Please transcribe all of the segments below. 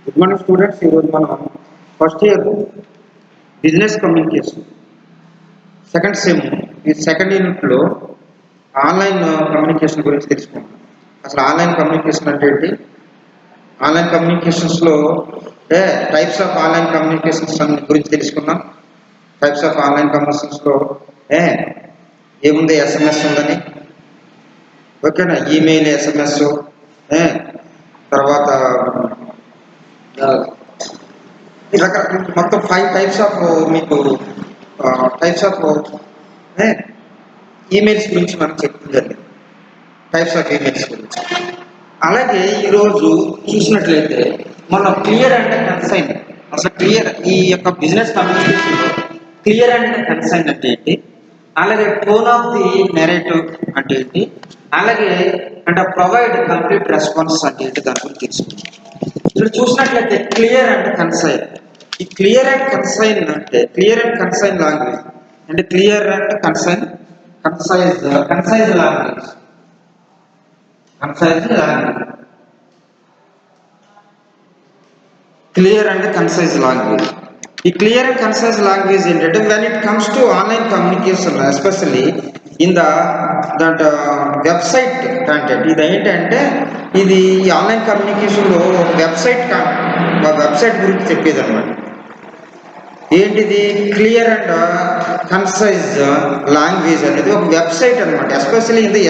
Good morning students. ఈరోజు మనం first year business communication second sem ఈ సెకండ్ యూనిట్లో ఆన్లైన్ కమ్యూనికేషన్ గురించి తెలుసుకుంటాం. అసలు ఆన్లైన్ కమ్యూనికేషన్ అంటే ఏంటి, ఆన్లైన్ కమ్యూనికేషన్స్లో టైప్స్ ఆఫ్ ఆన్లైన్ కమ్యూనికేషన్స్ గురించి తెలుసుకున్నాం. టైప్స్ ఆఫ్ ఆన్లైన్ కమ్యూనికేషన్స్లో ఏముంది, ఎస్ఎంఎస్ ఉందని, ఓకేనా, ఈమెయిల్, ఎస్ఎంఎస్, తర్వాత మొత్తం 5 టైప్స్ ఆఫ్ మీకు టైప్స్ ఆఫ్ ఈమెయిల్స్ గురించి మనం చెప్పడం జరిగింది. టైప్స్ ఆఫ్ ఈమెయిల్స్ గురించి. అలాగే ఈరోజు చూసినట్లయితే మనం క్లియర్ అండ్ కన్సైన్, అసలు క్లియర్ ఈ యొక్క బిజినెస్ కమ్యూనికేషన్లో క్లియర్ అండ్ కన్సైన్ అంటే ఏంటి, అలాగే టోన్ ఆఫ్ ది నెరేటివ్ అంటే ఏంటి, అలాగే అంటే ప్రొవైడ్ కంప్లీట్ రెస్పాన్స్ అంటే ఏంటి, దాని గురించి తెలుసుకుంటాం. ఇక్కడ చూసినట్లయితే క్లియర్ అండ్ కన్సైన్, ఈ క్లియర్ అండ్ కన్సైన్ అంటే క్లియర్ అండ్ కన్సైన్ లాంగ్వేజ్ అంటే clear and concise language, clear and concise language. ఈ క్లియర్ అండ్ కన్సైజ్ లాంగ్వేజ్ ఏంటంటే when it comes to online communication, especially in that website content. ఇది ఏంటంటే ఇది online కమ్యూనికేషన్లో ఒక website గురించి చెప్పేది అనమాట. ఏంటిది క్లియర్ అండ్ కన్సైజ్ లాంగ్వేజ్ అనేది ఒక వెబ్సైట్ అనమాట. ఎస్పెషల్లీ ఇది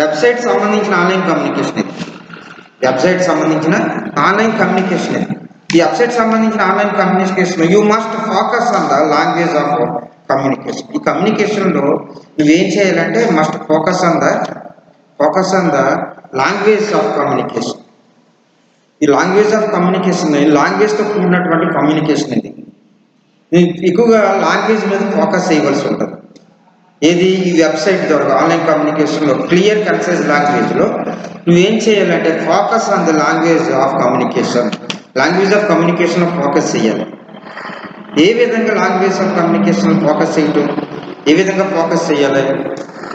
వెబ్సైట్ సంబంధించిన ఆన్లైన్ కమ్యూనికేషన్, ఇది వెబ్సైట్ సంబంధించిన ఆన్లైన్ కమ్యూనికేషన్. ఈ వెబ్సైట్ సంబంధించిన online communication you must focus on the language of communication. ఈ కమ్యూనికేషన్లో నువ్వేం చేయాలంటే must focus on the language of communication. ఈ లాంగ్వేజ్ ఆఫ్ కమ్యూనికేషన్ లాంగ్వేజ్తో కూడినటువంటి కమ్యూనికేషన్. ఇది ఎక్కువగా లాంగ్వేజ్ మీద ఫోకస్ చేయవలసి ఉంటుంది. ఏది ఈ వెబ్సైట్ ద్వారా ఆన్లైన్ కమ్యూనికేషన్లో క్లియర్ కన్సైజ్ లాంగ్వేజ్లో నువ్వేం చేయాలంటే focus on the language of communication. Language of కమ్యూనికేషన్లో ఫోకస్ చేయాలి. ఏ విధంగా లాంగ్వేజ్ ఆఫ్ కమ్యూనికేషన్ ఫోకస్ చేయటం, ఏ విధంగా ఫోకస్ చేయాలి,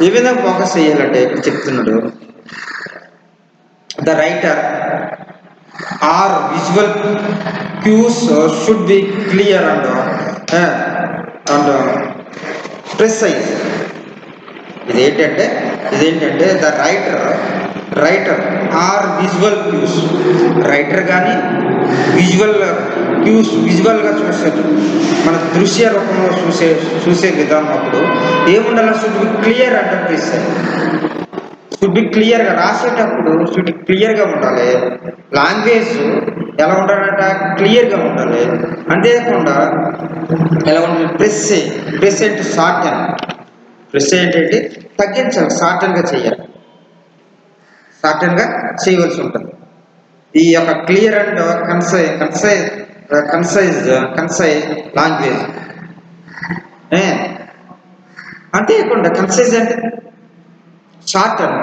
ఏ విధంగా ఫోకస్ చేయాలంటే ఇక్కడ చెప్తున్నాడు, the writer or visual cues should be clear and precise. ఇదేంటంటే the writer or visual cues, writer కానీ విజువల్గా చూసేది, మన దృశ్య రూపంలో చూసే విధానం అప్పుడు ఏముండాలి, should be clear and precise. Should B క్లియర్గా రాసేటప్పుడు షుడ్ క్లియర్గా ఉండాలి. లాంగ్వేజ్ ఎలా ఉండాలంట, క్లియర్గా ఉండాలి. అంతేకాకుండా ఎలా ఉండాలి, ప్రెస్ అంటే షార్టన్, ప్రెస్ ఏంటంటే తగ్గించాలి, షార్టన్గా చేయాలి, షార్టన్గా చేయవలసి ఉంటుంది. ఈ యొక్క క్లియర్ అండ్ కన్సైజ్ లాంగ్వేజ్. అంతేకాకుండా కన్సైజ్ అంటే షార్ట్ అన్న,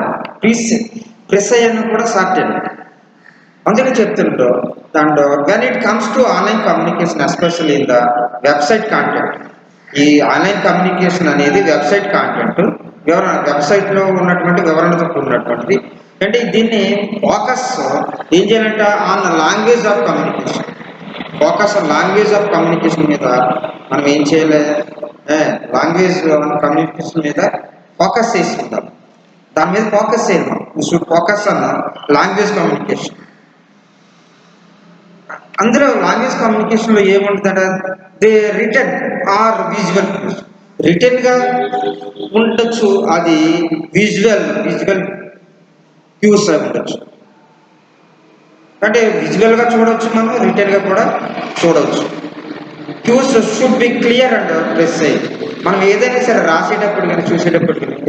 ప్రెస్ అయ్యన్న కూడా షార్ట్ అండి. అందుకే చెప్తుంటో దాంట్లో when it comes to online communication, especially in the website content. ఈ ఆన్లైన్ కమ్యూనికేషన్ అనేది వెబ్సైట్ కాంటెంట్, వెబ్సైట్లో ఉన్నటువంటి వివరణతో కూడినటువంటిది. అంటే దీన్ని ఫోకస్ ఏం చేయాలంటే on language of communication, focus on language of communication మీద మనం ఏం చేయాలి, లాంగ్వేజ్ కమ్యూనికేషన్ మీద ఫోకస్ చేసుకుంటాం. దాని మీద ఫోకస్ చేయాలి మనం. Should focus on language communication. అందులో లాంగ్వేజ్ కమ్యూనికేషన్లో ఏముంటుందంటే they written or visual cues. రిటర్న్గా ఉండొచ్చు, అది విజువల్ క్యూస్ అయి ఉండొచ్చు. అంటే విజువల్గా చూడవచ్చు, మనం రిటర్న్గా కూడా చూడవచ్చు. Cues should be clear and precise. మనం ఏదైనా సరే రాసేటప్పుడు కానీ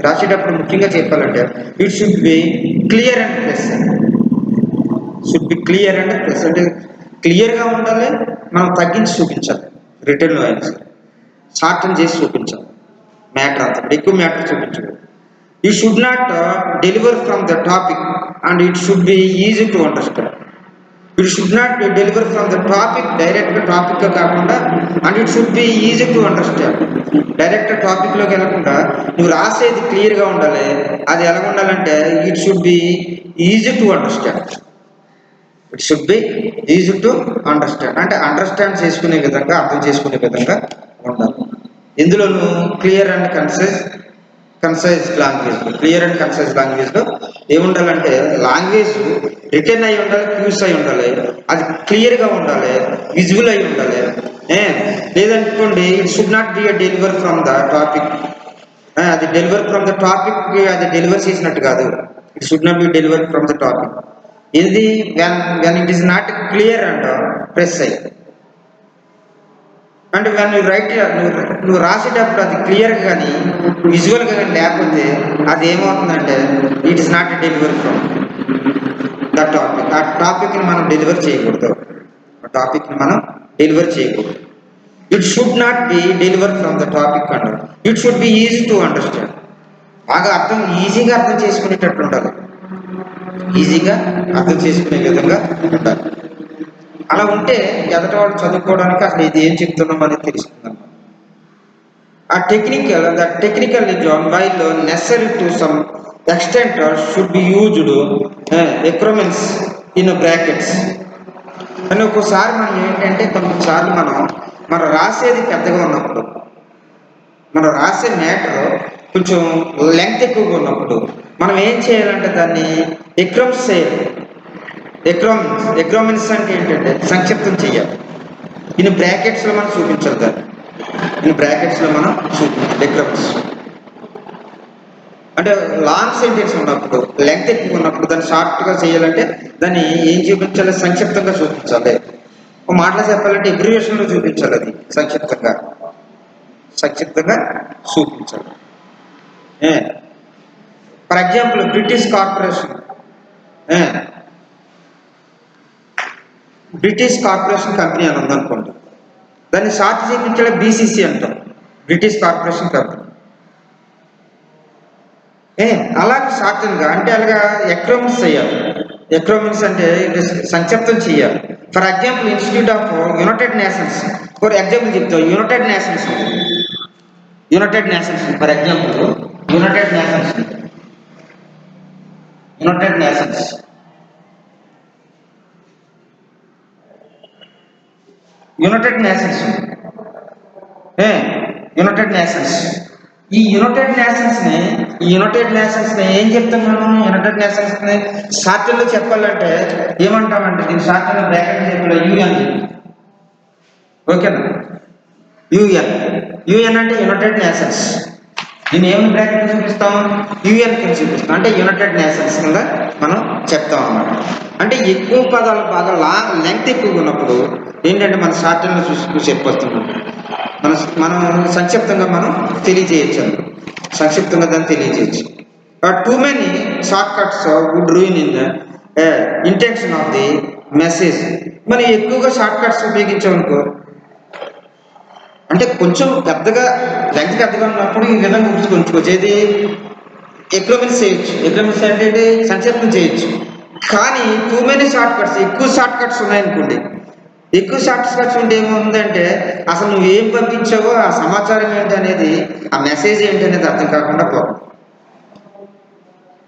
రాసేటప్పుడు ముఖ్యంగా చెప్పాలంటే it should be clear and precise. Should be clear and precise అంటే క్లియర్గా ఉండాలి, మనం తగ్గించి చూపించాలి. రిటర్న్లో అయినా సరే షార్టన్ చేసి చూపించాలి, మ్యాటర్ అంతా ఎక్కువ మ్యాటర్ చూపించకూడదు. You should not deliver from the topic and it should be easy to understand. It should not deliver from the topic, డైరెక్ట్గా టాపిక్గా కాకుండా, and it should be easy to understand. Direct టాపిక్లోకి వెళ్ళకుండా నువ్వు రాసేది క్లియర్గా ఉండాలి. అది ఎలా ఉండాలంటే it should be easy to understand. It should be easy to understand, అంటే అండర్స్టాండ్ చేసుకునే విధంగా, అర్థం చేసుకునే విధంగా ఉండాలి. ఇందులోనూ క్లియర్ అండ్ కన్సైజ్ లాంగ్వేజ్లో ఏముండాలంటే లాంగ్వేజ్ రిటర్న్ అయి ఉండాలి, క్యూస్ అయి ఉండాలి, అది క్లియర్గా ఉండాలి, విజువల్ అయి ఉండాలి. లేదనుకోండి it should not be deliver from the topic, అది డెలివర్ ఫ్రమ్ ద టాపిక్, అది డెలివర్ చేసినట్టు కాదు. It should not be deliver from the topic. ఇది when it is not clear and precise. అంటే వెన్ యూ రైట్, నువ్వు రాసేటప్పుడు అది క్లియర్గా కానీ విజువల్గా కానీ లేకపోతే అది ఏమవుతుందంటే it is not deliver from the topic. ఆ టాపిక్ని మనం డెలివర్ చేయకూడదు, it should not be deliver from the topic and it should be easy to understand. బాగా ఈజీగా అర్థం చేసుకునేటట్టు ఉండాలి, ఈజీగా అర్థం చేసుకునే విధంగా ఉండాలి. అలా ఉంటే ఎదటి వాళ్ళు చదువుకోవడానికి అసలు ఇది ఏం చెప్తున్నాం అనేది తెలుస్తుంది. ఆ technical job while necessary to some extent should be used acronyms in brackets. అని ఒక్కోసారి మనం ఏంటంటే కొన్నిసార్లు మనం రాసేది పెద్దగా ఉన్నప్పుడు, మనం రాసే మ్యాటర్ కొంచెం లెంగ్త్ ఎక్కువగా ఉన్నప్పుడు మనం ఏం చేయాలంటే దాన్ని ఎక్రోమ్స్ చేయాలి. ఎక్రోమెన్స్ అంటే ఏంటంటే సంక్షిప్తం చేయాలి. ఇన్ని బ్రాకెట్స్లో మనం చూపించాలి, దాన్ని ఎక్రోమెన్స్ అంటే లాంగ్ సెంటెన్స్ ఉన్నప్పుడు, లెంగ్త్ ఎక్కువ ఉన్నప్పుడు దాన్ని షార్ట్గా చేయాలంటే దాన్ని ఏం చూపించాలి, సంక్షిప్తంగా చూపించాలి. ఒక మాటలో చెప్పాలంటే ఎబ్రివేషన్లో చూపించాలి, అది సంక్షిప్తంగా చూపించాలి. For example British corporation company అని ఉందనుకోండి, దాన్ని షార్ట్ చూపించాలి బీసీసీ అంటాం, బ్రిటిష్ కార్పొరేషన్ కంపెనీ. అలాగే షార్ట్గా అంటే అలాగా ఎక్రోమెన్స్ చేయాలి. ఎక్రోమెన్స్ అంటే సంక్షిప్తం చేయాలి. For example institute of united nations, for example చెప్తాం, united nations for example united nations ఈ యునైటెడ్ నేషన్స్ ని ఏం చెప్తాం మనం? యునైటెడ్ నేషన్స్ ని షార్ట్లో చెప్పాలంటే ఏమంటామంటే దీని షార్ట్లో బ్రాకెట్ చెప్పాలి యుఎన్. ఓకేనా? యుఎన్ అంటే యునైటెడ్ నేషన్స్. దీన్ని ఏమి బ్రాకెట్ చూపిస్తాం? యుఎన్ కింద చూపిస్తాం. అంటే యునైటెడ్ నేషన్స్ కింద మనం చెప్తాం అన్నమాట. అంటే ఎక్కువ పదాలు బాగా లెంగ్త్ ఎక్కువగా ఉన్నప్పుడు ఏంటంటే మన షార్ట్లో చూసి చెప్పొస్తున్నాం, మనం సంక్షిప్తంగా మనం తెలియజేయచ్చు, దాన్ని తెలియజేయచ్చు. Too many short cuts would ruin in the intention of the message. మనం ఎక్కువగా షార్ట్ కట్స్ ఉపయోగించామనుకో, అంటే కొంచెం లెంగ్త్ పెద్దగా ఉన్నప్పుడు ఈ విధంగా ఉంచుకోవచ్చు. ఏది ఎక్రోమెన్స్ చేయొచ్చు, ఎక్రోమెన్స్ అంటే సంక్షిప్తం చేయొచ్చు. కానీ టూ మెనీ షార్ట్ కట్స్, ఎక్కువ షార్ట్ కట్స్ ఉన్నాయనుకోండి, ఎక్కువ షార్ట్ కట్స్ ఉంటే ఏమవుతుందంటే అసలు నువ్వు ఏం పంపించావో ఆ సమాచారం ఏంటి అనేది, ఆ మెసేజ్ ఏంటి అనేది అర్థం కాకుండా పోతుంది.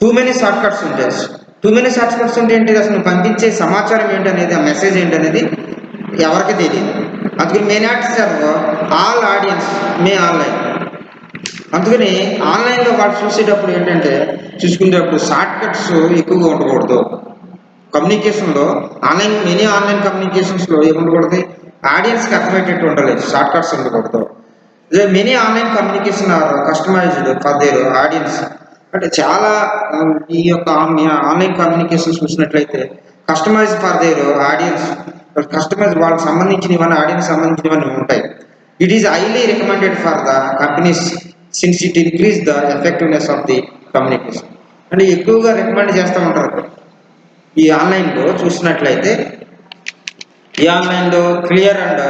టూ మెనీ షార్ట్ కట్స్ ఉంటే ఏంటి, అసలు నువ్వు పంపించే సమాచారం ఏంటనేది, ఆ మెసేజ్ ఏంటనేది ఎవరికి తెలియదు. అందుకని may not serve all audience May online. అందుకని ఆన్లైన్లో వాళ్ళు చూసేటప్పుడు ఏంటంటే చూసుకునేటప్పుడు షార్ట్ కట్స్ ఎక్కువగా ఉండకూడదు. కమ్యూనికేషన్లో మెనీ ఆన్లైన్ కమ్యూనికేషన్స్లో ఏముండకూడదు, ఆడియన్స్కి అర్థమయ్యేటట్టు ఉండాలి, షార్ట్ కట్స్ ఉండకూడదు. Many online communication are customised for their audience. అంటే చాలా ఈ యొక్క ఆన్లైన్ కమ్యూనికేషన్స్ చూసినట్లయితే customise for their audience, customise వాళ్ళకి సంబంధించినవన్నీ, ఆడియన్స్ సంబంధించినవన్నీ ఉంటాయి. It is highly recommended for the companies since it increase the effectiveness of the communication. అంటే ఎక్కువగా రికమెండ్ చేస్తూ ఉంటారు. ఈ ఆన్లైన్లో చూసినట్లయితే, ఈ ఆన్లైన్లో క్లియర్ అండ్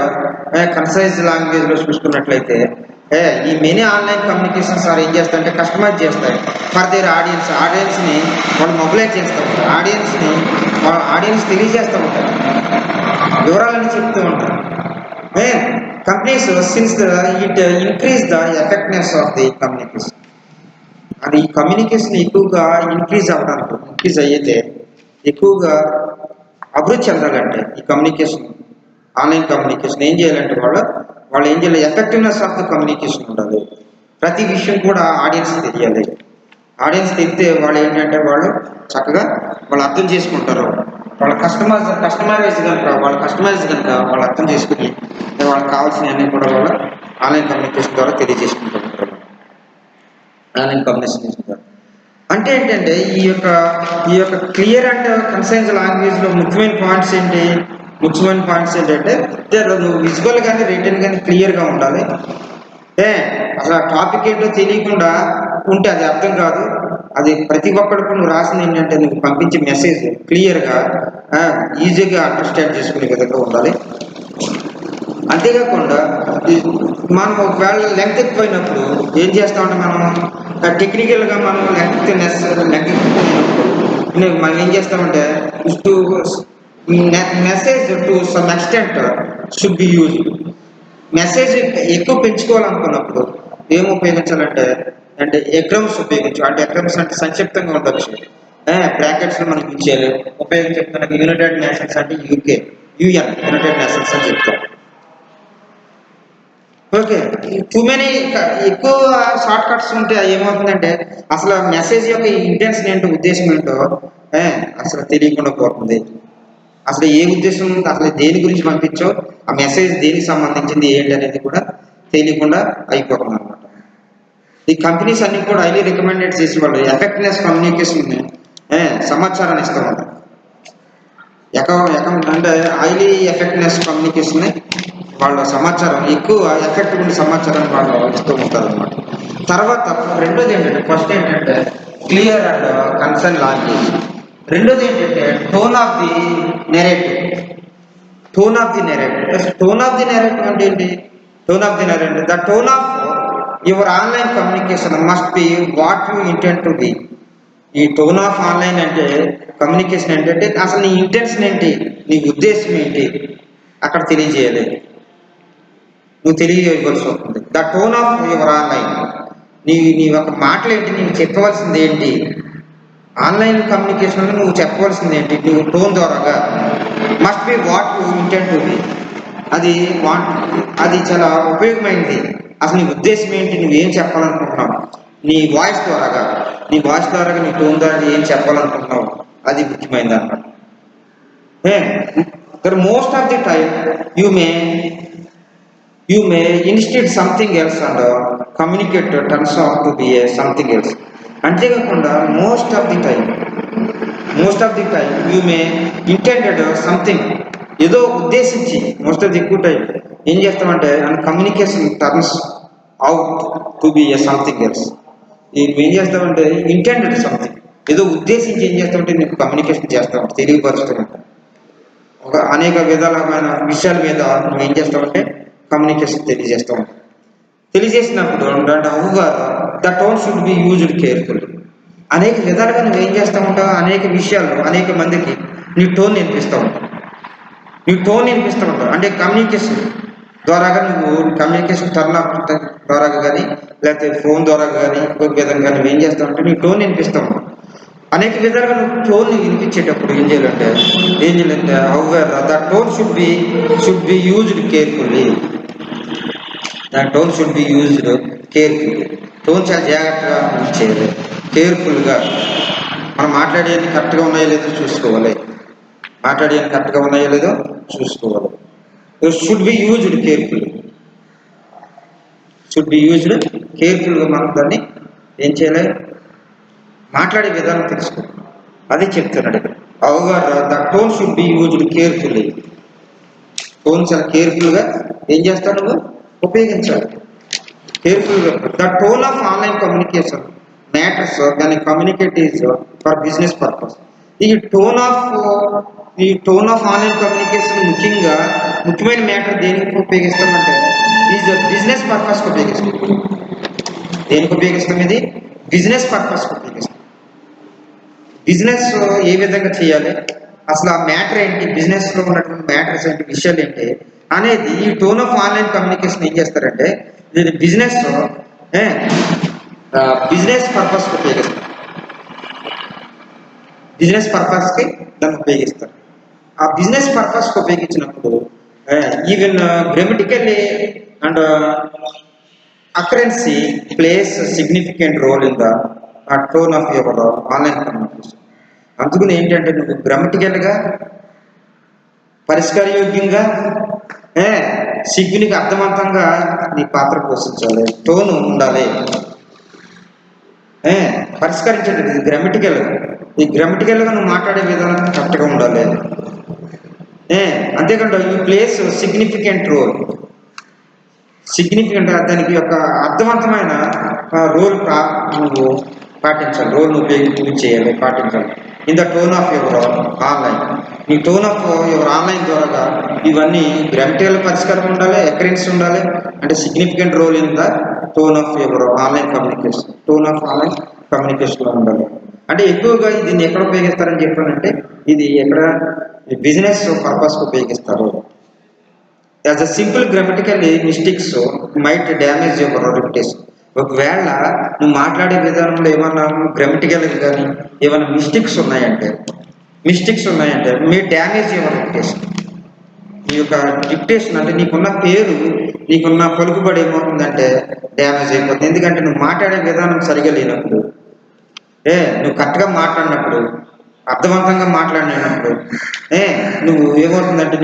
కన్సైజ్ లాంగ్వేజ్లో చూసుకున్నట్లయితే ఈ మెనీ ఆన్లైన్ కమ్యూనికేషన్స్ ఏం చేస్తాయంటే కస్టమైజ్ చేస్తాయి ఫర్ దేర్ ఆడియన్స్ని వాళ్ళు మొబిలైజ్ చేస్తూ ఉంటారు, ఆడియన్స్ తెలియజేస్తూ ఉంటారు, వివరాలని చెప్తూ ఉంటారు. Companies since it increase the effectiveness of the communication. అది కమ్యూనికేషన్ ఎక్కువగా ఇంక్రీజ్ అయితే ఎక్కువగా అభివృద్ధి చెందాలంటే ఈ కమ్యూనికేషన్, ఆన్లైన్ కమ్యూనికేషన్ ఏం చేయాలంటే వాళ్ళు ఏం చేయాలి, ఎఫెక్టివ్నెస్ ఆఫ్ ద కమ్యూనికేషన్ ఉండాలి. ప్రతి విషయం కూడా ఆడియన్స్ తెలియాలి. ఆడియన్స్ తెలిస్తే వాళ్ళు ఏంటంటే వాళ్ళు చక్కగా వాళ్ళు అర్థం చేసుకుంటారు. వాళ్ళ కస్టమైజ్ కనుక వాళ్ళు అర్థం చేసుకుని వాళ్ళకి కావాల్సినవన్నీ కూడా వాళ్ళు ఆన్లైన్ కమ్యూనికేషన్ ద్వారా తెలియజేసుకుంటూ ఉంటారు. ఆన్లైన్ కమ్యూనికేషన్ ద్వారా అంటే ఏంటంటే ఈ యొక్క క్లియర్ అండ్ కన్సైజ్ లాంగ్వేజ్లో ముఖ్యమైన పాయింట్స్ ఏంటంటే నువ్వు విజువల్ కానీ రిటర్న్ కానీ క్లియర్గా ఉండాలి. అసలు ఆ టాపిక్ ఏంటో తెలియకుండా ఉంటే అది అర్థం కాదు. అది ప్రతి ఒక్కడికి నువ్వు రాసింది ఏంటంటే నువ్వు పంపించే మెసేజ్ క్లియర్గా ఈజీగా అండర్స్టాండ్ చేసుకునే విధంగా ఉండాలి. అంతేకాకుండా మనం ఒకవేళ లెంగ్త్ ఎక్కువైనప్పుడు ఏం చేస్తామంటే మనం టెక్నికల్గా మనం లెంగ్త్ ఎక్కువైనప్పుడు మనం ఏం చేస్తామంటే message to some extent should be use. Message ఎక్కువ పెంచుకోవాలనుకున్నప్పుడు ఏం ఉపయోగించాలంటే ఎగ్రమ్స్ ఉపయోగించు. ఎగ్రమ్స్ అంటే సంక్షిప్తంగా ఉండొచ్చు. బ్రాకెట్స్ మనం యూజ్ చేయాలి. ఉపయోగించే యునైటెడ్ నేషన్స్ అంటే యుఎన్ యునైటెడ్ నేషన్స్ అని చెప్తాం. ఓకే, టూ మెనీ ఎక్కువ షార్ట్ కట్స్ ఉంటే ఏమవుతుందంటే అసలు మెసేజ్ యొక్క ఇంటెన్షన్ ఏంటో, ఉద్దేశం ఏంటో అసలు తెలియకుండా పోతుంది. అసలు ఏ ఉద్దేశం, అసలు దేని గురించి పంపించో, ఆ మెసేజ్ దేనికి సంబంధించింది ఏంటి అనేది కూడా తెలియకుండా అయిపోతుంది అనమాట. ఈ కంపెనీస్ అన్ని కూడా హైలీ రికమెండెడ్ చేసి వాళ్ళు ఎఫెక్టివ్నెస్ కమ్యూనికేషన్ సమాచారాన్ని ఇస్తూ ఉంటారు. అంటే హైలీ ఎఫెక్టివ్నెస్ కమ్యూనికేషన్ వాళ్ళు సమాచారం ఎక్కువ ఎఫెక్టివ్ సమాచారాన్ని వాళ్ళు ఇస్తూ ఉంటారు అనమాట. తర్వాత రెండోది ఏంటంటే, ఫస్ట్ ఏంటంటే క్లియర్ అండ్ కన్సర్న్ లాంగ్వేజ్. రెండోది ఏంటంటే tone of the narrative. Tone of the narrative అంటే ఏంటి? Tone of the narrative, the tone of your online communication must be what you intent to be. ఈ టోన్ ఆఫ్ ఆన్లైన్ అంటే communication ఏంటంటే అసలు నీ intention ఏంటి, నీ ఉద్దేశం ఏంటి అక్కడ తెలియజేయాలి. నువ్వు తెలియజేయవలసి వస్తుంది. The tone of your online, నీ ఒక మాటలు ఏంటి, నీవు చెప్పవలసింది ఏంటి, ఆన్లైన్ కమ్యూనికేషన్లో నువ్వు చెప్పవలసింది ఏంటి, నువ్వు టోన్ ద్వారాగా must be what you intent to be. అది చాలా ఉపయోగమైనది. అసలు నీ ఉద్దేశం ఏంటి, నువ్వేం చెప్పాలనుకుంటున్నావు, నీ వాయిస్ ద్వారాగా నీ టోన్ ద్వారా ఏం చెప్పాలనుకుంటున్నావు, అది ముఖ్యమైనది అన్నమాట. Most of the time you may instead something else and communicate turns out to be a something else. అంతేకాకుండా most of the time you may intended something, ఏదో ఉద్దేశించి మోస్ట్ ఆఫ్ ది ఎక్కువ టైం ఏం చేస్తామంటే communication turns out to be A something else. ఏం చేస్తామంటే intended something, ఏదో ఉద్దేశించి ఏం చేస్తామంటే నీకు కమ్యూనికేషన్ చేస్తామంటే తెలియపరుస్తామంటే అనేక విధాలమైన విషయాల మీద నువ్వు ఏం చేస్తామంటే కమ్యూనికేషన్ తెలియజేస్తూ ఉంటాం. తెలియజేసినప్పుడు the tone should be used careful. అనేక విధాలుగా నువ్వు ఏం చేస్తూ ఉంటావు, అనేక విషయాలు అనేక మందికి నీ టోన్ నేర్పిస్తూ ఉంటావు. అంటే కమ్యూనికేషన్ ద్వారాగా కమ్యూనికేషన్ టర్న్ అప్ ద్వారా కానీ లేకపోతే ఫోన్ ద్వారా కానీ ఇంకొక విధంగా నువ్వు ఏం చేస్తావు అంటే నీ టోన్ వినిపిస్తూ ఉంటావు. అనేక విధాలుగా నువ్వు టోన్ వినిపించేటప్పుడు ఏం చేయాలంటే the tone should be used carefully. Tone చాలా జాగ్రత్తగా ఇచ్చేది, కేర్ఫుల్గా. మనం మాట్లాడేది కరెక్ట్గా ఉన్నాయో లేదో చూసుకోవాలి. షుడ్ బి యూజ్డ్ కేర్ఫుల్గా మనం దాన్ని ఏం చేయాలి, మాట్లాడే విధానం తెలుసుకో. అది చెప్తున్నాడు the tone should be used carefully. Tone చాలా కేర్ఫుల్గా ఏం చేస్తావు నువ్వు ఉపయోగించాలి. కేర్ఫుల్గా. The tone of online communication matters దాని communicate is for business purpose. ఈ టోన్ ఆఫ్ ఆన్లైన్ కమ్యూనికేషన్ ముఖ్యమైన మ్యాటర్ దేనికి ఉపయోగిస్తామంటే ఈజ్ బిజినెస్ పర్పస్కి ఉపయోగిస్తాం. దేనికి ఉపయోగిస్తాం? ఇది బిజినెస్ పర్పస్కి ఉపయోగిస్తాం. బిజినెస్ ఏ విధంగా చేయాలి, అసలు ఆ మ్యాటర్ ఏంటి, బిజినెస్లో ఉన్నటువంటి మ్యాటర్స్ ఏంటి, విషయాలు ఏంటి అనేది ఈ టోన్ ఆఫ్ ఆన్లైన్ కమ్యూనికేషన్ ఏం చేస్తారంటే దీన్ని బిజినెస్ పర్పస్కి ఉపయోగిస్తారు. దాన్ని ఉపయోగిస్తారు. ఆ బిజినెస్ పర్పస్కి ఉపయోగించినప్పుడు even grammatically and accuracy plays significant role in the tone of your online communication. అందుకని ఏంటంటే నువ్వు గ్రామటికల్గా పరిష్కారయోగ్యంగా సిగ్గునికి అర్థవంతంగా నీ పాత్ర పోషించాలి, టోను ఉండాలి, పరిష్కరించండి. ఇది గ్రామటికల్గా, ఈ గ్రామటికల్గా నువ్వు మాట్లాడే విధానం కరెక్ట్గా ఉండాలి. అంతేకాకుండా ఈ ప్లేస్ సిగ్నిఫికెంట్ రోల్, సిగ్నిఫికెంట్ దానికి ఒక అర్థవంతమైన రోల్ నువ్వు పాటించాలి, రోల్ ఉపయోగించి చేయాలి, పాటించాలి. In the tone of your online, ఈ టోన్ ఆఫ్ యువర్ ఆన్లైన్ ద్వారా ఇవన్నీ గ్రామటికల్ పరిష్కారం ఉండాలి, ఎకరెన్స్ ఉండాలి, అంటే significant role in the tone of your online communication, tone of online కమ్యూనికేషన్లో ఉండాలి. అంటే ఎక్కువగా దీన్ని ఎక్కడ ఉపయోగిస్తారని చెప్పానంటే ఇది ఎక్కడ బిజినెస్ పర్పస్కి ఉపయోగిస్తారు. As a simple grammatically mistakes might damage your reputation. ఒకవేళ నువ్వు మాట్లాడే విధానంలో ఏమన్నా గ్రామటికల్గా కానీ ఏమైనా మిస్టేక్స్ ఉన్నాయంటే మీ డ్యామేజ్ యువర్ రెప్యుటేషన్. నీ యొక్క డిక్టేషన్ అంటే నీకున్న పేరు, నీకున్న పలుకుబడి ఏమవుతుందంటే డ్యామేజ్ అయిపోతుంది. ఎందుకంటే నువ్వు మాట్లాడే విధానం సరిగా లేనప్పుడు, నువ్వు కరెక్ట్గా మాట్లాడినప్పుడు, అర్థవంతంగా మాట్లాడినప్పుడు నువ్వు ఏమవుతుందంటే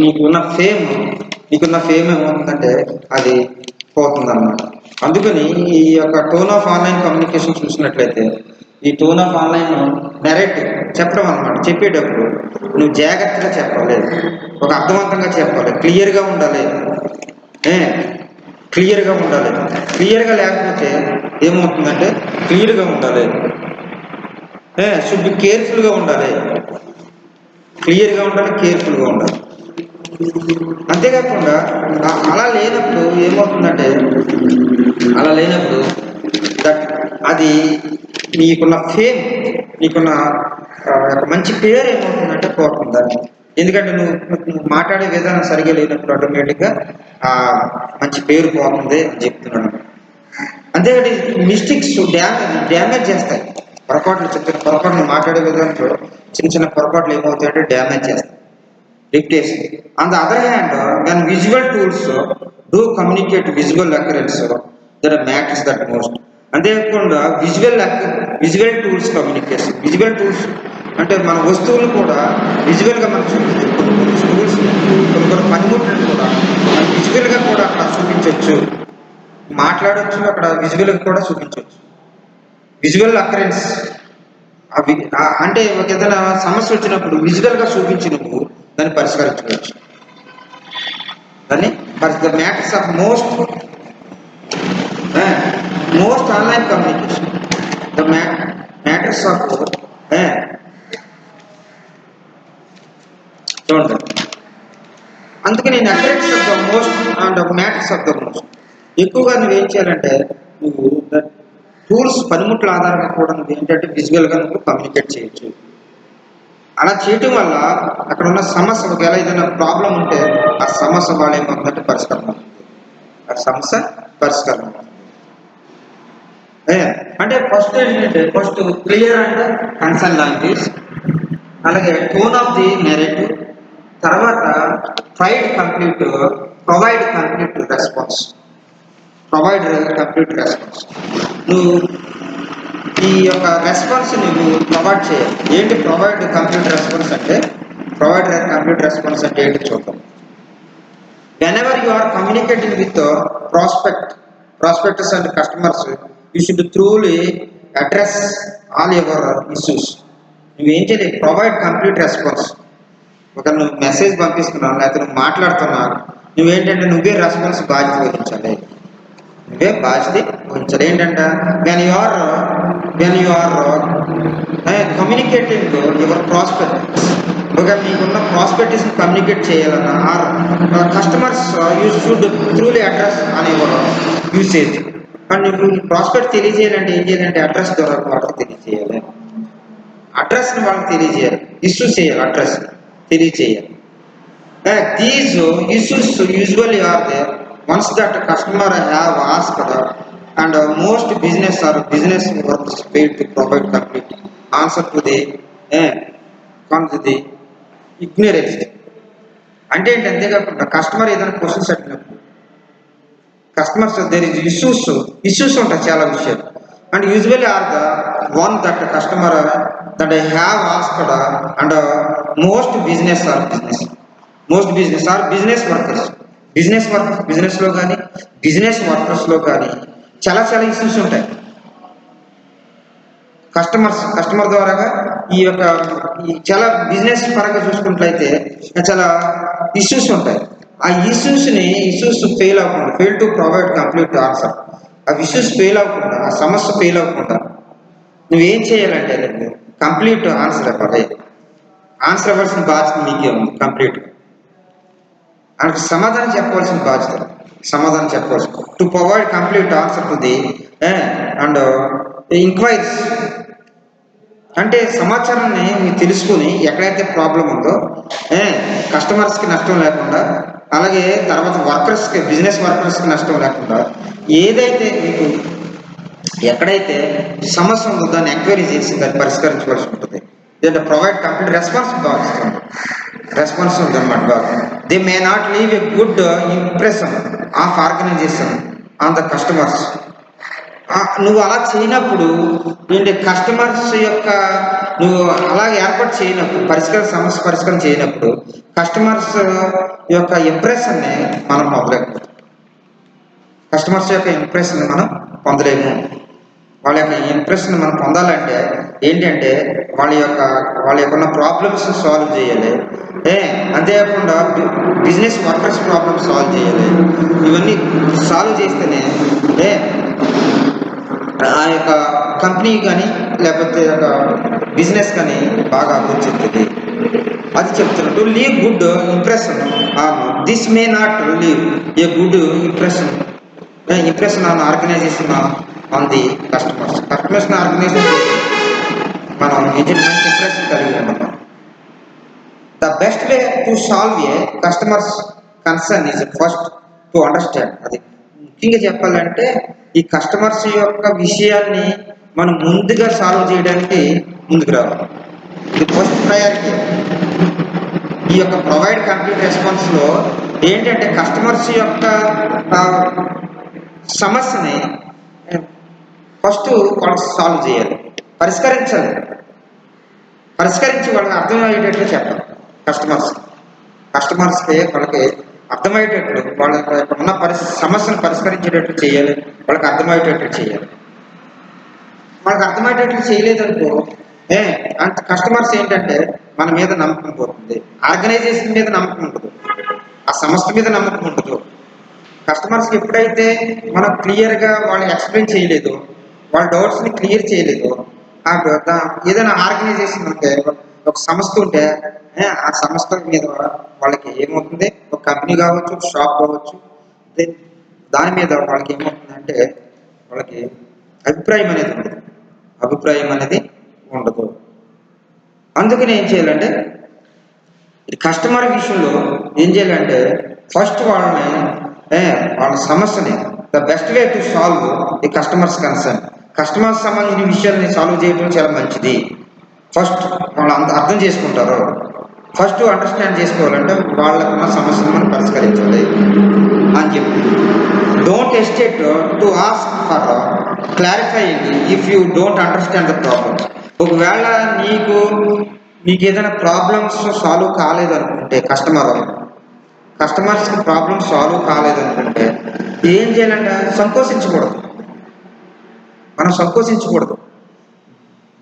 నీకున్న ఫేమ్ ఏమవుతుందంటే అది పోతుందన్నమాట. అందుకని ఈ యొక్క టోన్ ఆఫ్ ఆన్లైన్ కమ్యూనికేషన్ చూసినట్లయితే ఈ టోన్ ఆఫ్ ఆన్లైన్ నెరేటివ్ చెప్పడం అన్నమాట. చెప్పేటప్పుడు నువ్వు జాగ్రత్తగా చెప్పాలి, ఒక అర్థవంతంగా చెప్పాలి, క్లియర్గా ఉండాలి, క్లియర్గా లేకపోతే ఏమవుతుందంటే క్లియర్గా ఉండాలి, షుడ్ బి కేర్ఫుల్గా ఉండాలి, క్లియర్గా ఉండాలి, కేర్ఫుల్గా ఉండాలి. అంతేకాకుండా అలా లేనప్పుడు ఏమవుతుందంటే దట్ అది నీకున్న ఫేమ్, నీకున్న మంచి పేరు ఏమవుతుందంటే పోతుంది. ఎందుకంటే నువ్వు మాట్లాడే విధానం సరిగా లేనప్పుడు ఆటోమేటిక్గా మంచి పేరు పోతుంది అని చెప్తున్నాను. అంతేకాదు మిస్టేక్స్ డ్యామేజ్ చేస్తాయి. పొరపాట్లు మాట్లాడే విధానంలో చిన్న పొరపాట్లు ఏమవుతాయంటే డ్యామేజ్ చేస్తాయి reputation. On the other hand, when visual tools do communicate visual occurrence, that matters that most. అంతేకాకుండా visual tools communication, visual tools అంటే మన వస్తువులు కూడా విజువల్గా మనం చూపించవచ్చు. టూల్స్ కొన్ని పనిముట్లను కూడా మనం విజువల్గా కూడా అక్కడ చూపించవచ్చు, మాట్లాడవచ్చు, అక్కడ విజువల్గా కూడా చూపించవచ్చు. విజువల్ అకరెన్స్ అంటే ఒక ఏదైనా సమస్య వచ్చినప్పుడు విజువల్గా చూపించి నువ్వు దాన్ని పరిష్కరించవచ్చు. దాన్ని the matters of most online communication, the matters of చూడండి. అందుకే నేను occurrence of the most and matters of the most ఎక్కువగా నువ్వేం చేయాలంటే నువ్వు టూల్స్ పనిముట్ల ఆధారంగా కూడా నువ్వు ఏంటంటే విజువల్గా నువ్వు కమ్యూనికేట్ చేయొచ్చు. అలా చేయటం వల్ల అక్కడ ఉన్న సమస్య ఒకవేళ ఏదైనా ప్రాబ్లం ఉంటే ఆ సమస్య వాళ్ళు ఏమవుతుందంటే పరిష్కారం అవుతుంది, ఆ సమస్య పరిష్కారం అవుతుంది. అంటే ఫస్ట్ ఏంటంటే క్లియర్ అండ్ కన్సర్న్ లాంగ్వేజ్, అలాగే టోన్ ఆఫ్ ది నెరేటివ్, తర్వాత ప్రొవైడ్ కంప్లీట్ రెస్పాన్స్. నువ్వు ఈ యొక్క రెస్పాన్స్ నువ్వు ప్రొవైడ్ చేయాలి. ఏంటి ప్రొవైడ్ కంప్లీట్ రెస్పాన్స్ అంటే ఏంటి చూద్దాం. Whenever you are communicating with prospectors and customers, you should truly address all your issues. నువ్వేం చేయాలి, ప్రొవైడ్ కంప్లీట్ రెస్పాన్స్. ఒక నువ్వు మెసేజ్ పంపిస్తున్నావు లేకపోతే నువ్వు మాట్లాడుతున్నావు, నువ్వేంటంటే నువ్వే రెస్పాన్స్ బాధ్యత వహించాలి. ఏంటంటే when you are communicating your prospects, ఒక మీకున్న ప్రాస్పెక్ట్స్ని కమ్యూనికేట్ చేయాలన్నా or customers you should truly address on your usage. కానీ నువ్వు ప్రాస్పెక్ట్ తెలియజేయాలంటే ఏం చేయాలంటే అడ్రస్ ద్వారా వాళ్ళకి తెలియజేయాలి, అడ్రస్ని వాళ్ళకి తెలియజేయాలి, ఇష్యూస్ చేయాలి, అడ్రస్ తెలియజేయాలి. These issues usually are there once that customer have asked and most business works fail to provide complete answer to the ఇది ఇగ్నరెన్స్ అంటే ఏంటి, అంతేకాకుండా కస్టమర్ ఏదైనా క్వశ్చన్స్ అడిగినప్పుడు కస్టమర్స్ దేర్ ఇస్ ఇష్యూస్ ఉంటాయి చాలా విషయాలు. And usually are the one that customer that I have asked and most business workers బిజినెస్లో కానీ బిజినెస్ వర్కర్స్లో కానీ చాలా చాలా ఇష్యూస్ ఉంటాయి. కస్టమర్ ద్వారాగా ఈ చాలా బిజినెస్ పరంగా చూసుకున్నట్లయితే చాలా ఇష్యూస్ ఉంటాయి. ఆ issues fail to provide complete answer. ఆ ఇష్యూస్ ఫెయిల్ అవ్వకుండా, ఆ సమస్య ఫెయిల్ అవ్వకుండా నువ్వేం చేయాలంటే కంప్లీట్ ఆన్సర్ ఇవ్వాలి. ఆన్సర్ ఇవ్వాల్సిన బాధ్యత మీకే ఉంది. కంప్లీట్ ఆయనకు సమాధానం చెప్పవలసిన బాధ్యత, to provide complete answer to the and enquiries. అంటే సమాచారాన్ని మీరు తెలుసుకుని ఎక్కడైతే ప్రాబ్లం ఉందో కస్టమర్స్కి నష్టం లేకుండా, అలాగే తర్వాత బిజినెస్ వర్కర్స్కి నష్టం లేకుండా, ఏదైతే మీకు ఎక్కడైతే సమస్య ఉందో దాన్ని ఎంక్వైరీ చేసి దాన్ని పరిష్కరించవలసి ఉంటుంది. దీంట్లో ప్రొవైడ్ కంప్లీట్ రెస్పాన్స్ ఉంది అన్నమాట. They may not leave a good impression of organization on the customers. నువ్వు అలా చేయనప్పుడు ఏంటి, కస్టమర్స్ యొక్క నువ్వు అలా ఏర్పాటు చేయనప్పుడు సమస్య పరిష్కారం చేయనప్పుడు కస్టమర్స్ యొక్క ఇంప్రెషన్ని మనం పొందలేము. వాళ్ళ యొక్క ఇంప్రెషన్ మనం పొందాలంటే ఏంటంటే వాళ్ళ యొక్క ఉన్న ప్రాబ్లమ్స్ సాల్వ్ చేయాలి. అంతేకాకుండా బిజినెస్ వర్కర్స్ ప్రాబ్లమ్స్ సాల్వ్ చేయాలి. ఇవన్నీ సాల్వ్ చేస్తేనే ఆ యొక్క కంపెనీ కానీ లేకపోతే ఒక బిజినెస్ కానీ బాగా అభివృద్ధి చెందుతుంది. అది చెప్తున్నట్టు leave good impression this may not leave a good impression on organization on the customers organization మనం మంచి ఇంప్రెషన్ కలిగి ఉన్నాం. The best way to solve a customer's concern is first to understand. అది ముఖ్యంగా చెప్పాలంటే ఈ కస్టమర్స్ యొక్క విషయాన్ని మనం ముందుగా సాల్వ్ చేయడానికి ముందుకు రావాలి. ఇది ఫస్ట్ ప్రయారిటీ. ఈ యొక్క ప్రొవైడ్ కంప్లీట్ రెస్పాన్స్లో ఏంటంటే కస్టమర్స్ యొక్క సమస్యని ఫస్ట్ వాళ్ళు సాల్వ్ చేయాలి, పరిష్కరించి వాళ్ళకి అర్థమయ్యేటట్లు చెప్పాలి. కస్టమర్స్కి వాళ్ళకి అర్థమయ్యేటట్లు వాళ్ళ ఉన్న సమస్యను పరిష్కరించేటట్లు చేయాలి, వాళ్ళకి అర్థమయ్యేటట్లు చేయాలి. వాళ్ళకి అర్థమయ్యేటట్లు చేయలేదనుకో అంత కస్టమర్స్ ఏంటంటే మన మీద నమ్మకం పోతుంది, ఆర్గనైజేషన్ మీద నమ్మకం ఉండదు, ఆ సంస్థ మీద నమ్మకం ఉండదు. కస్టమర్స్కి ఎప్పుడైతే మనం క్లియర్గా వాళ్ళు ఎక్స్ప్లెయిన్ చేయలేదు, వాళ్ళ డౌట్స్ని క్లియర్ చేయలేదు, ఏదైనా ఆర్గనైజేషన్ ఉంటే ఒక సంస్థ ఉంటే ఆ సంస్థ మీద వాళ్ళకి ఏమవుతుంది, ఒక కంపెనీ కావచ్చు, ఒక షాప్ కావచ్చు, దాని మీద వాళ్ళకి ఏమవుతుందంటే వాళ్ళకి అభిప్రాయం అనేది ఉండదు. అందుకని ఏం చేయాలంటే కస్టమర్ విషయంలో ఏం చేయాలంటే ఫస్ట్ వాళ్ళ సమస్యని the best way to solve the customers concern. Customers సంబంధించిన విషయాన్ని సాల్వ్ చేయడం చాలా మంచిది. ఫస్ట్ వాళ్ళు అర్థం చేసుకుంటారు. ఫస్ట్ అండర్స్టాండ్ చేసుకోవాలంటే వాళ్ళకున్న సమస్యను మనం పరిష్కరించాలి అని చెప్పి. Don't hesitate to ask for clarifying if you don't understand the problem. ఒకవేళ నీకు ఏదైనా ప్రాబ్లమ్స్ సాల్వ్ కాలేదనుకుంటే, కస్టమర్స్కి ప్రాబ్లమ్స్ సాల్వ్ కాలేదనుకుంటే ఏం చేయాలంటే మనం సంకోచించకూడదు,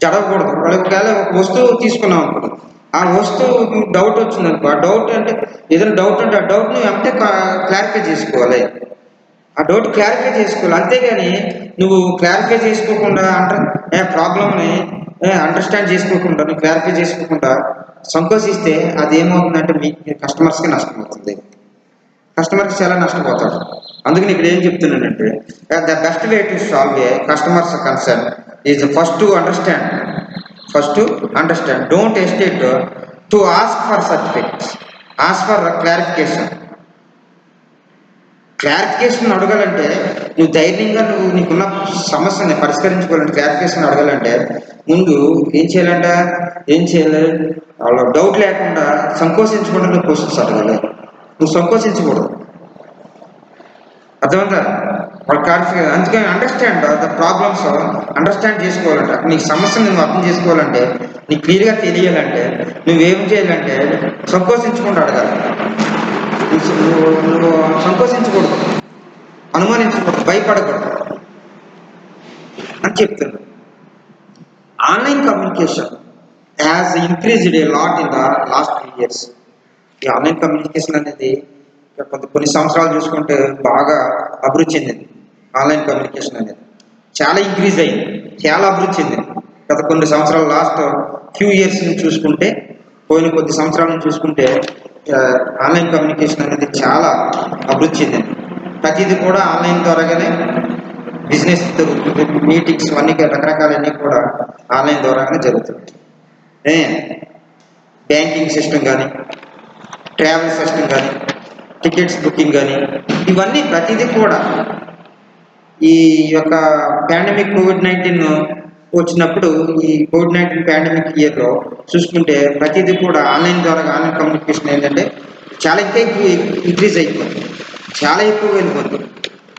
జడవకూడదు. ఒకవేళ ఒక వస్తువు తీసుకున్నాం అనుకో, ఆ వస్తువు డౌట్ వచ్చిందనుకో, ఆ డౌట్ అంటే ఏదైనా డౌట్ అంటే ఆ డౌట్ని అంటే క్లారిఫై చేసుకోవాలి. అంతేగాని నువ్వు క్లారిఫై చేసుకోకుండా ప్రాబ్లమ్ని అండర్స్టాండ్ చేసుకోకుండా, నువ్వు క్లారిఫై చేసుకోకుండా సంకోచిస్తే అది ఏమవుతుందంటే మీ కస్టమర్స్కి నష్టమవుతుంది, కస్టమర్కి చాలా నష్టపోతాడు. అందుకని ఇక్కడ ఏం చెప్తున్నానంటే the best way to solve a customer's concern is first to understand. Don't hesitate to ask for certificates, ask for clarification. Clarification అడగాలంటే నువ్వు ధైర్యంగా నీకున్న సమస్యని పరిష్కరించుకోవాలంటే క్లారిఫికేషన్ అడగాలంటే ముందు ఏం చేయాలి వాళ్ళ డౌట్ లేకుండా సంకోచించకుండా నువ్వు క్వశ్చన్స్ అడగాలి. నువ్వు సంకోచించకూడదు. అర్థమైందా? వాళ్ళ క్లారిఫికేషన్ అందుకని అండర్స్టాండ్ ద ప్రాబ్లమ్స్ అండర్స్టాండ్ చేసుకోవాలంటే నీకు సమస్యను నువ్వు అర్థం చేసుకోవాలంటే నీకు క్లియర్గా తెలియాలంటే నువ్వేం చేయాలంటే సంకోచించకుండా అడగాలి. నువ్వు సంకోచించకూడదు, అనుమానించకూడదు, భయపడకూడదు అని చెప్తున్నాను. Online communication has increased a lot in the last 3 years. ఈ ఆన్లైన్ కమ్యూనికేషన్ అనేది కొన్ని సంవత్సరాలు చూసుకుంటే బాగా అభివృద్ధి చెందింది. ఆన్లైన్ కమ్యూనికేషన్ అనేది చాలా ఇంక్రీజ్ అయింది, చాలా అభివృద్ధి చెందింది. గత కొన్ని సంవత్సరాలు లాస్ట్ ఫ్యూ ఇయర్స్ నుంచి చూసుకుంటే, పోయిన కొద్ది సంవత్సరాల నుంచి చూసుకుంటే ఆన్లైన్ కమ్యూనికేషన్ అనేది చాలా అభివృద్ధి చెందింది. ప్రతిదీ కూడా ఆన్లైన్ ద్వారాగానే బిజినెస్ జరుగుతుంది. మీటింగ్స్ అన్నీ రకరకాలన్నీ కూడా ఆన్లైన్ ద్వారానే జరుగుతుంది. బ్యాంకింగ్ సిస్టమ్ కానీ, ట్రావెల్ సిస్టమ్ కానీ, టికెట్స్ బుకింగ్ కానీ, ఇవన్నీ ప్రతిదీ కూడా ఈ యొక్క కోవిడ్-19 వచ్చినప్పుడు ఈ కోవిడ్-19 పాండమిక్ ఇయర్లో చూసుకుంటే ప్రతిదీ కూడా ఆన్లైన్ ద్వారా ఆన్లైన్ కమ్యూనికేషన్ ఏంటంటే చాలా ఎక్కువ ఇంక్రీజ్ అయిపోతుంది, చాలా ఎక్కువ వెళ్ళిపోతుంది.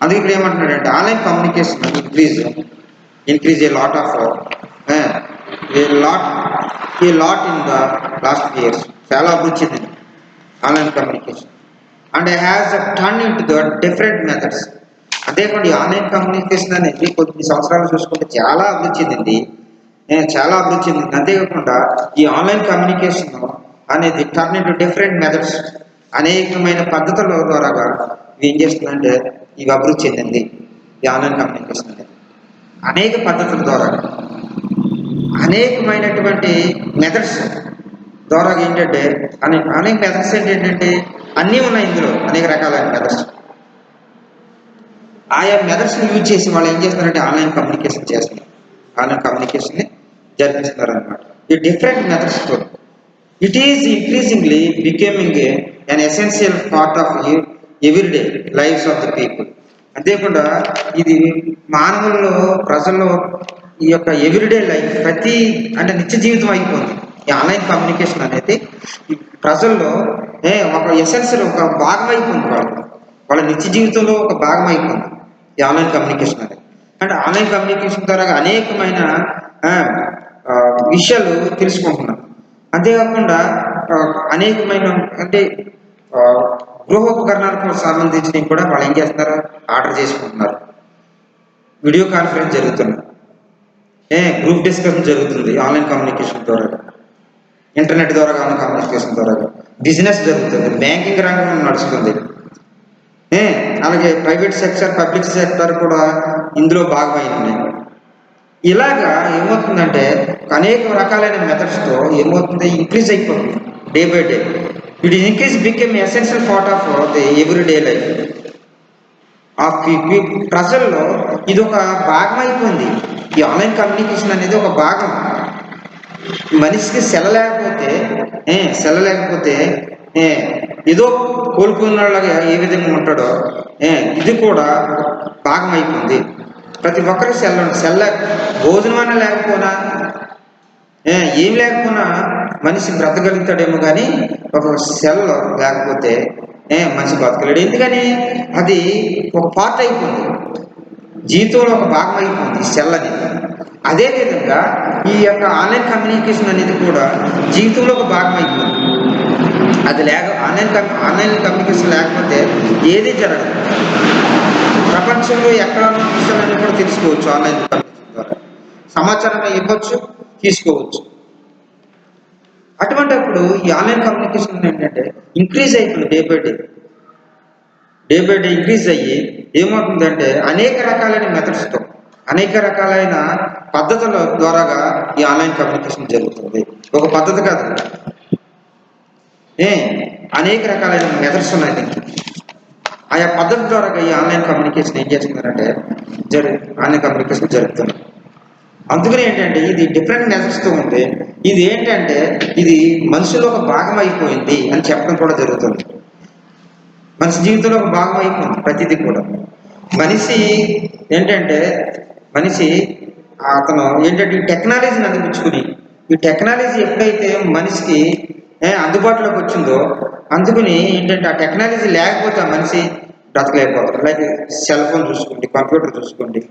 అందుకే ఇక్కడ ఏమంటున్నాడంటే online communication increase a lot in the last years. చాలా అభివృద్ధి చెందింది online communication and has turn in to the different methods. అంతేకాకుండా ఈ ఆన్లైన్ కమ్యూనికేషన్ అనేది కొద్ది సంవత్సరాలు చూసుకుంటే చాలా అభివృద్ధి చెందింది. అంతేకాకుండా ఈ ఆన్లైన్ కమ్యూనికేషన్ అనేది turn in to different methods, అనేకమైన పద్ధతుల ద్వారాగా ఇవి ఏం చేస్తుందంటే ఇవి అభివృద్ధి చెందింది. ఈ ఆన్లైన్ కమ్యూనికేషన్ అనేది అనేక పద్ధతుల ద్వారా, అనేకమైనటువంటి మెథడ్స్ ద్వారా ఏంటంటే అనేక మెథడ్స్ ఏంటంటే అన్నీ ఉన్నాయి ఇందులో, అనేక రకాలైన మెథడ్స్. ఆయా మెథడ్స్ని యూజ్ చేసి వాళ్ళు ఏం చేస్తున్నారంటే ఆన్లైన్ కమ్యూనికేషన్ చేస్తున్నారు, ఆన్లైన్ కమ్యూనికేషన్ని జరిపిస్తున్నారు అనమాట. ఈ డిఫరెంట్ మెథడ్స్తో it is increasingly becoming an essential part of everyday lives of the people. అంతేకాకుండా ఇది మానవుల్లో ప్రజల్లో ఈ యొక్క ఎవ్రీడే లైఫ్ అంటే నిత్య జీవితం అయిపోతుంది. ఈ ఆన్లైన్ కమ్యూనికేషన్ అనేది ఈ ప్రజల్లో ఒక ఎసెన్షియల్, ఒక భాగం అయిపోయింది. వాళ్ళ నిత్య జీవితంలో ఒక భాగం అయిపోయింది ఈ ఆన్లైన్ కమ్యూనికేషన్ అనేది. అంటే ఆన్లైన్ కమ్యూనికేషన్ ద్వారా అనేకమైన విషయాలు తెలుసుకుంటున్నారు. అంతేకాకుండా అనేకమైన అంటే గృహోపకరణాలకు సంబంధించినవి కూడా వాళ్ళు ఏం చేస్తున్నారు, ఆర్డర్ చేసుకుంటున్నారు. వీడియో కాన్ఫరెన్స్ జరుగుతుంది, గ్రూప్ డిస్కషన్ జరుగుతుంది ఆన్లైన్ కమ్యూనికేషన్ ద్వారా, ఇంటర్నెట్ ద్వారా ఆన్లైన్ కమ్యూనికేషన్ ద్వారా బిజినెస్ జరుగుతుంది, బ్యాంకింగ్ రంగం నడుస్తుంది. అలాగే ప్రైవేట్ సెక్టర్, పబ్లిక్ సెక్టర్ కూడా ఇందులో భాగమైనవి. ఇలాగా ఏమవుతుందంటే అనేక రకాలైన మెథడ్స్తో ఏమవుతుంది, ఇంక్రీజ్ అయిపోతుంది day by day. It increase became essential part of the everyday life of ప్రజల్లో ఇది ఒక భాగం అయిపోయింది. ఈ ఆన్లైన్ కమ్యూనికేషన్ అనేది ఒక భాగం. మనిషికి సెల లేకపోతే ఏదో కోల్పోయినలాగా ఏ విధంగా ఉంటాడో ఇది కూడా భాగం అయిపోయింది. ప్రతి ఒక్కరికి సెల్ల భోజనం అన్న లేకపోయినా ఏం లేకపోయినా మనిషి బ్రతకగలుగుతాడేమో, కానీ ఒక సెల్ లేకపోతే మనిషి బతకలేడు. ఎందుకని అది ఒక పార్ట్ అయిపోయింది, జీవితంలో ఒక భాగం అయిపోయింది సెల్ అనేది. అదేవిధంగా ఈ యొక్క ఆన్లైన్ కమ్యూనికేషన్ అనేది కూడా జీవితంలో ఒక భాగం అయిపోయింది. అది ఆన్లైన్ కమ్యూనికేషన్ లేకపోతే ఏది జరగదు. ప్రపంచంలో ఎక్కడ విషయాలన్నీ కూడా తెలుసుకోవచ్చు ఆన్లైన్ కమ్యూనికేషన్ ద్వారా, సమాచారం ఇవ్వచ్చు, తీసుకోవచ్చు. అటువంటిప్పుడు ఈ ఆన్లైన్ కమ్యూనికేషన్ ఏంటంటే ఇంక్రీజ్ అయిపోయింది డే బై డే ఇంక్రీజ్ అయ్యి ఏమవుతుందంటే అనేక రకాలైన మెథడ్స్తో, అనేక రకాలైన పద్ధతుల ద్వారాగా ఈ ఆన్లైన్ కమ్యూనికేషన్ జరుగుతుంది. ఒక పద్ధతి కాదు, అనేక రకాలైన మెథడ్స్ ఉన్నాయి. ఆయా పద్ధతి ద్వారా ఈ ఆన్లైన్ కమ్యూనికేషన్ ఏం చేస్తున్నారంటే ఆన్లైన్ కమ్యూనికేషన్ జరుగుతుంది. అందుకని ఏంటంటే ఇది డిఫరెంట్ మెథడ్స్తో ఉంది. ఇది ఏంటంటే ఇది మనుషుల్లో ఒక భాగం అయిపోయింది అని చెప్పడం కూడా జరుగుతుంది. మనిషి జీవితంలో ఒక భాగం అయిపోయింది ప్రతిదీ కూడా. మనిషి ఏంటంటే మనిషి అతను ఏంటంటే ఈ టెక్నాలజీని అందిపుచ్చుకుని, ఈ టెక్నాలజీ ఎప్పుడైతే మనిషికి అందుబాటులోకి వచ్చిందో, అందుకుని ఏంటంటే ఆ టెక్నాలజీ లేకపోతే ఆ మనిషి బ్రతకలేకపోతారు. లైక్ సెల్ ఫోన్ చూసుకోండి, కంప్యూటర్ చూసుకోండి,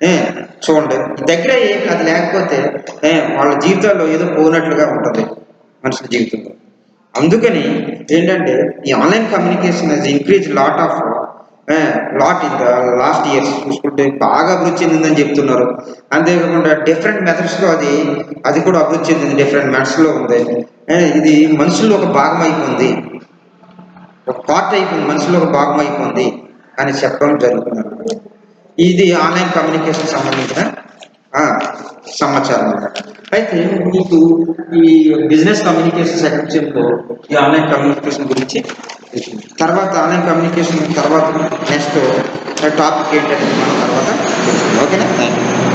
ఏ చూడండి దగ్గర అది లేకపోతే వాళ్ళ జీవితాల్లో ఏదో పోయినట్లుగా ఉంటుంది మనుషుల జీవితంలో. అందుకని ఏంటంటే ఈ online communication has increase lot in the last years చూసుకుంటే బాగా అభివృద్ధి చెందిందని చెప్తున్నారు. అంతేకాకుండా డిఫరెంట్ మెథడ్స్లో అది కూడా అభివృద్ధి చెందింది, డిఫరెంట్ మెథడ్స్లో ఉంది. ఇది మనుషుల్లో ఒక భాగం అయిపోయింది, ఒక పార్ట్ అయిపోయింది, మనుషుల్లో ఒక భాగం అయిపోయింది అని చెప్పడం జరుగుతున్నారు. ఇది ఆన్లైన్ కమ్యూనికేషన్ సంబంధించిన సమాచారం అన్నమాట. అయితే మీకు ఈ బిజినెస్ కమ్యూనికేషన్ సెక్షన్లో ఈ ఆన్లైన్ కమ్యూనికేషన్ గురించి తర్వాత ఆన్లైన్ కమ్యూనికేషన్ తర్వాత నెక్స్ట్ టాపిక్ ఏంటంటే మనం తర్వాత ఓకేనా. Thank you.